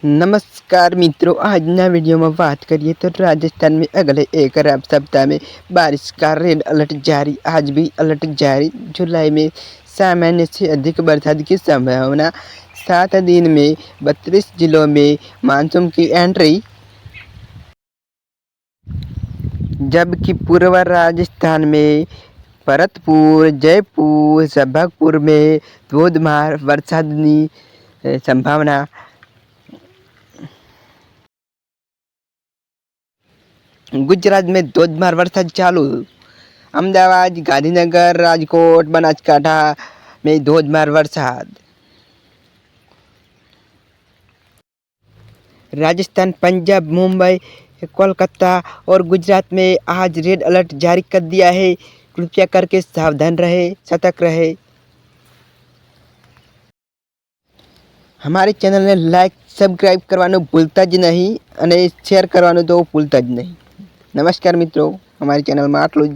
नमस्कार मित्रों, आज ना वीडियो में बात करिए तो राजस्थान में अगले एक सप्ताह में बारिश का रेड अलर्ट जारी। आज भी अलर्ट जारी। जुलाई में सामान्य से अधिक बरसात की संभावना। 7 दिन में 32 जिलों में मानसून की एंट्री। जबकि पूर्व राजस्थान में भरतपुर, जयपुर, संबलपुर में धोधमार बरसात की संभावना। गुजरात में धोधमार वरसाद चालू। अहमदाबाद, गांधीनगर, राजकोट, बनासकांठा में धोधमार वरसाद। राजस्थान, पंजाब, मुंबई, कोलकाता और गुजरात में आज रेड अलर्ट जारी कर दिया है। कृपया करके सावधान रहे, सतर्क रहे। हमारे चैनल ने लाइक सब्सक्राइब करवाનું ભૂલતા જ નહીં અને શેર કરવાનું તો ભૂલતા જ નહીં। નમસ્કાર મિત્રો, અમારી ચેનલમાં આટલું જ।